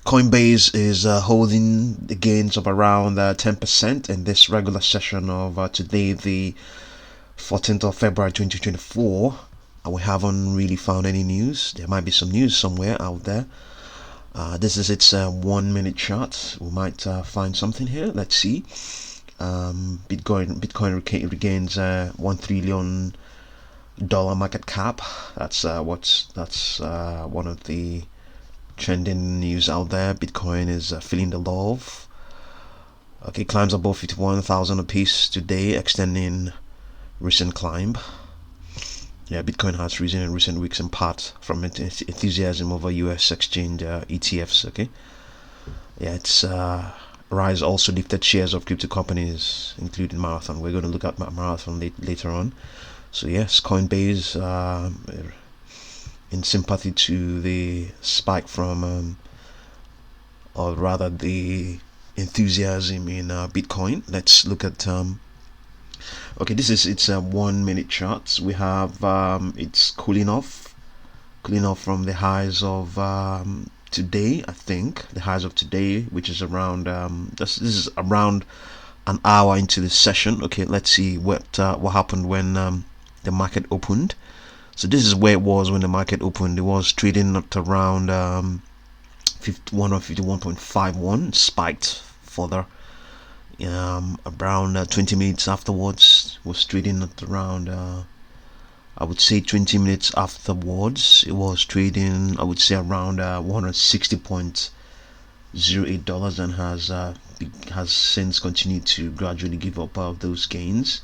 Coinbase is holding the gains of around 10% in this regular session of today, the 14th of February 2024. We haven't really found any news. There might be some news somewhere out there. This is its 1 minute chart. We might find something here. Let's see. Bitcoin regains $1 trillion market cap. That's one of the trending news out there. Bitcoin is feeling the love. Okay, climbs above 51,000 apiece today, extending recent climb. Yeah, Bitcoin has risen in recent weeks in part from enthusiasm over US exchange ETFs. Okay, yeah, it's rise also lifted shares of crypto companies, including Marathon. We're going to look at Marathon later on. So yes, Coinbase, in sympathy to the spike from, or rather the enthusiasm in Bitcoin. Let's look at okay, this is its 1 minute charts. We have it's cooling off from the highs of today. I think the highs of today, which is around this is around an hour into the session. Okay, let's see what happened when the market opened. So this is where it was when the market opened. It was trading at around 51.51, spiked further. Around 20 minutes afterwards, was trading at around I would say 20 minutes afterwards, it was trading, I would say, around $160.08, and has since continued to gradually give up those gains.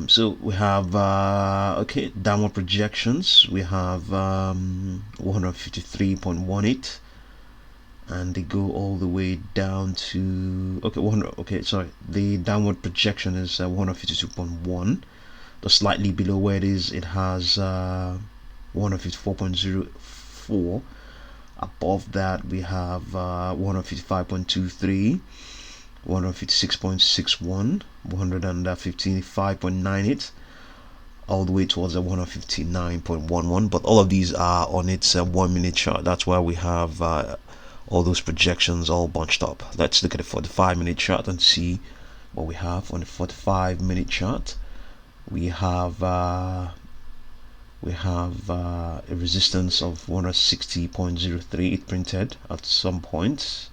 So we have okay, downward projections. We have 153.18, and they go all the way down to okay 100. Okay, sorry, the downward projection is 152.1, just slightly below where it is. It has 154.04. Above that we have 155.23, 156.61, 155.98, all the way towards the 159.11. But all of these are on its 1 minute chart. That's why we have all those projections all bunched up. Let's look at the 45-minute chart and see what we have on the 45-minute chart. We have a resistance of 160.03. It printed at some point.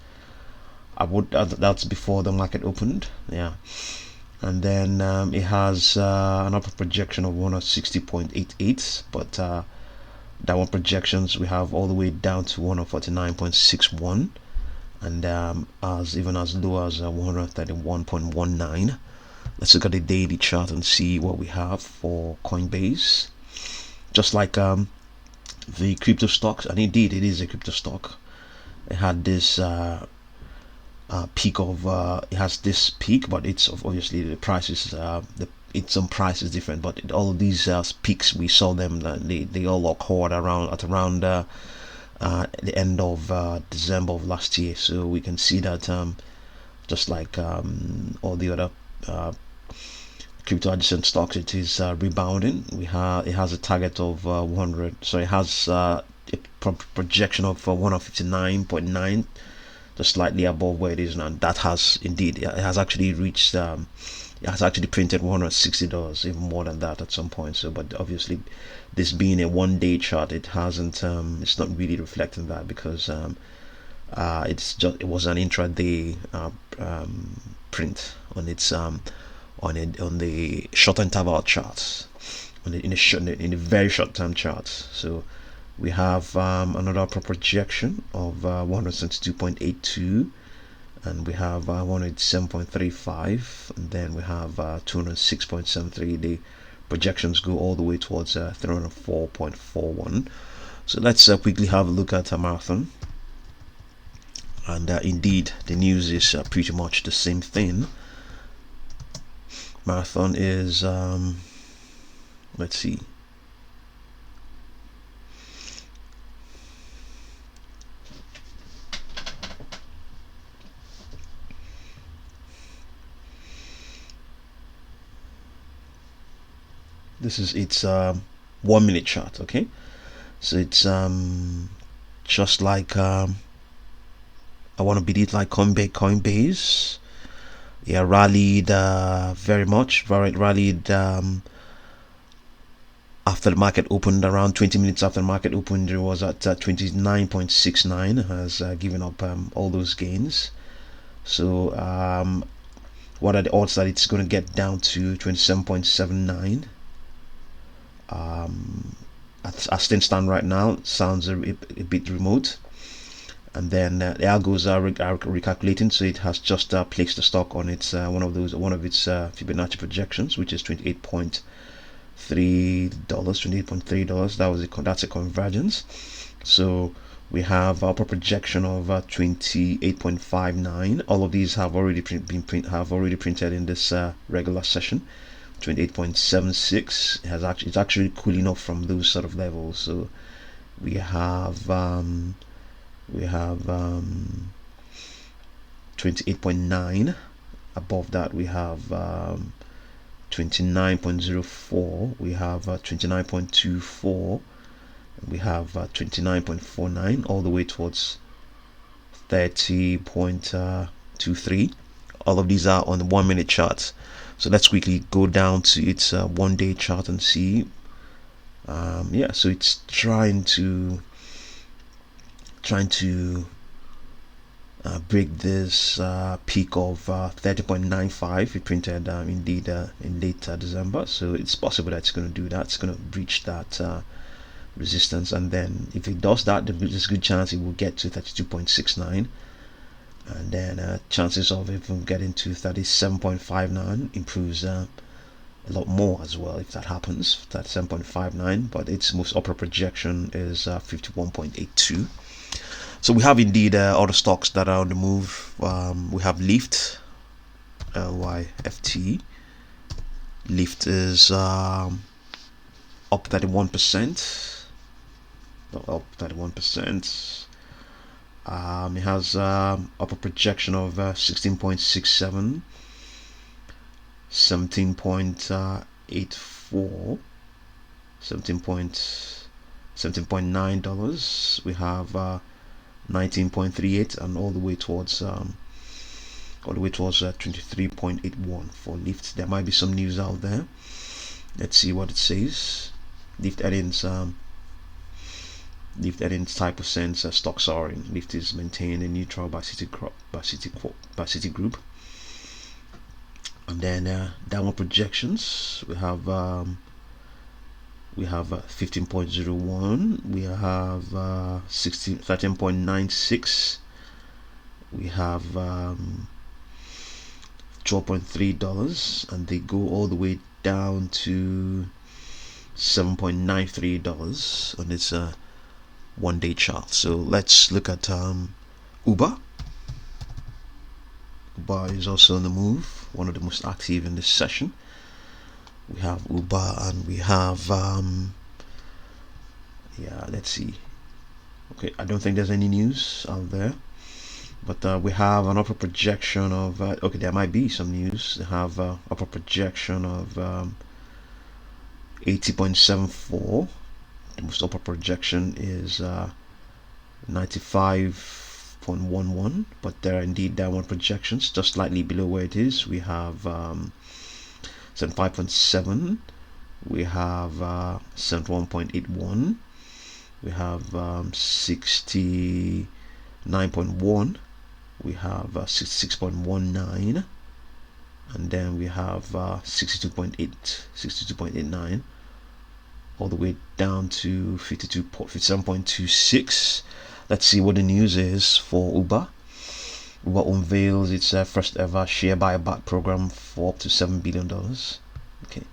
That's before the market opened. Yeah, and then it has an upper projection of 160.88, but downward projections we have all the way down to 149.61, and even as low as 131.19. Let's look at the daily chart and see what we have for Coinbase. Just like the crypto stocks, and indeed it is a crypto stock, it had this peak of it has this peak, but it's obviously the prices its own price is different. But all of these peaks, we saw them, they all occurred around the end of December of last year. So we can see that just like all the other crypto adjacent stocks, it is rebounding. It has a target of 100. So it has a projection of 159.9, just slightly above where it is now. That has indeed, it has actually reached it has actually printed $160, even more than that at some point. So, but obviously, this being a 1 day chart, it hasn't it's not really reflecting that, because it was an intraday print on its on the short interval charts, in a very short term chart. So we have another upper projection of 172.82, and we have 187.35, and then we have 206.73. The projections go all the way towards 304.41. So let's quickly have a look at a Marathon, and indeed the news is pretty much the same thing. Marathon is let's see, this is its 1 minute chart. Okay, so it's just like I want to beat it like Coinbase. Yeah, rallied very much. Rallied after the market opened, around 20 minutes after the market opened. It was at 29.69, has given up all those gains. So what are the odds that it's going to get down to 27.79? As things stand right now, sounds a bit remote. And then the algos are recalculating, so it has just placed the stock on its one of its Fibonacci projections, which is $28.3. That's a convergence. So we have upper projection of 28.59. All of these have already printed in this regular session. 28.76 it's actually cooling off from those sort of levels. So we have 28.9. Above that we have 29.04. We have 29.24. We have 29.49, all the way towards 30.23. All of these are on the 1 minute chart. So let's quickly go down to its 1 day chart and see. Yeah, so it's trying to break this peak of 30.95. It printed indeed in late December, so it's possible that it's going to do that. It's going to breach that resistance, and then if it does that, there's a good chance it will get to 32.69, and then chances of even getting to 37.59 improves a lot more as well if that happens. 37.59, but its most upper projection is 51.82. So we have indeed other stocks that are on the move. We have LYFT, LYFT. LYFT is up 31%. Up 31%. It has upper projection of 16.67, 17.84, 17.9 dollars. We have 19.38, and all the way towards 23.81 for LYFT. There might be some news out there. Let's see what it says. LYFT earnings type percent stock soaring. LYFT is maintained and neutral by Citigroup. And then downward projections. We have 15.01. We have 13.96. We have $12.3, and they go all the way down to $7.93 on its 1 day chart. So let's look at Uber. Uber is also on the move, one of the most active in this session. We have Uber, and we have yeah, let's see. Okay, I don't think there's any news out there, but we have an upper projection of okay, there might be some news. They have upper projection of 80.74. The most upper projection is 95.11, but there are indeed downward projections just slightly below where it is. We have 75.7. We have 71.81. We have 69.1. We have 66.19, and then we have 62.89, all the way down to 57.26. Let's see what the news is for Uber. Uber unveils its first ever share buyback program for up to $7 billion. Okay.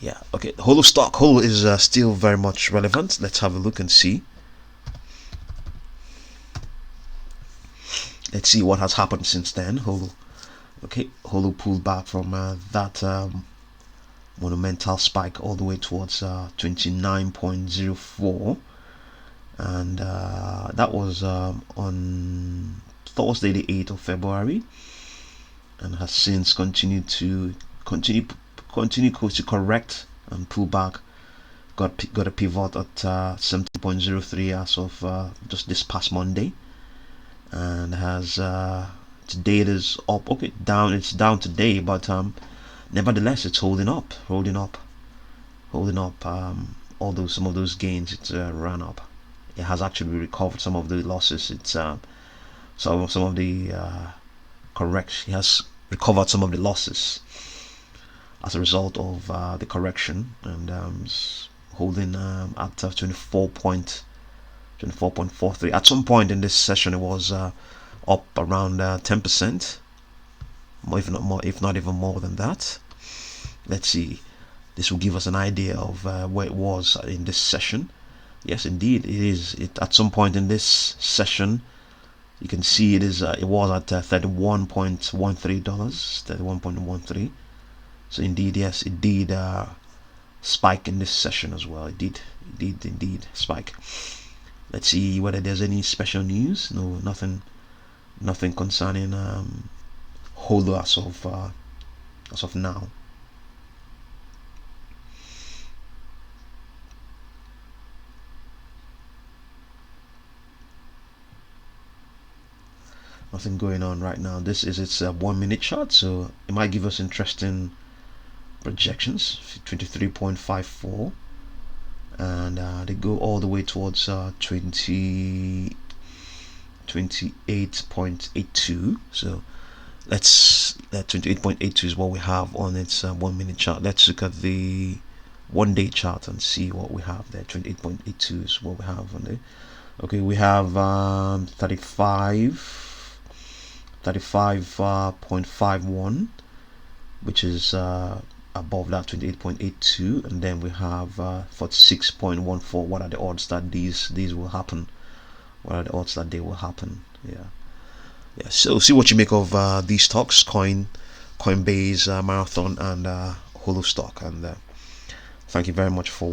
Yeah, okay. HOLO Stock. HOLO is still very much relevant. Let's have a look and see. Let's see what has happened since then. HOLO. Okay, HOLO pulled back from that monumental spike all the way towards 29.04, and that was on Thursday the 8th of February, and has since continued to correct and pull back. Got a pivot at 70.03 as of just this past Monday, and has today it is up. Okay, down. It's down today, but nevertheless, it's holding up. Although some of those gains it ran up, it has actually recovered some of the losses. It's some of the correction. It has recovered some of the losses as a result of the correction, and holding at 24.43. At some point in this session, it was up around 10%, if not more, if not even more than that. Let's see. This will give us an idea of where it was in this session. Yes, indeed, it is. At some point in this session, you can see it is. It was at $31.13, 31.13. So indeed, yes, it did spike in this session as well. It did indeed spike. Let's see whether there's any special news. No, nothing concerning HOLO as of now. Nothing going on right now. This is its 1 minute chart, so it might give us interesting projections. 23.54, and they go all the way towards 28.82. So let's that 28.82 is what we have on its 1 minute chart. Let's look at the 1 day chart and see what we have there. 28.82 is what we have on there. Okay, we have 35.51, which is above that 28.82, and then we have 46.14. What are the odds that these will happen? What are the odds that they will happen? Yeah. So see what you make of these stocks: Coinbase, Marathon, and HOLO Stock. And thank you very much for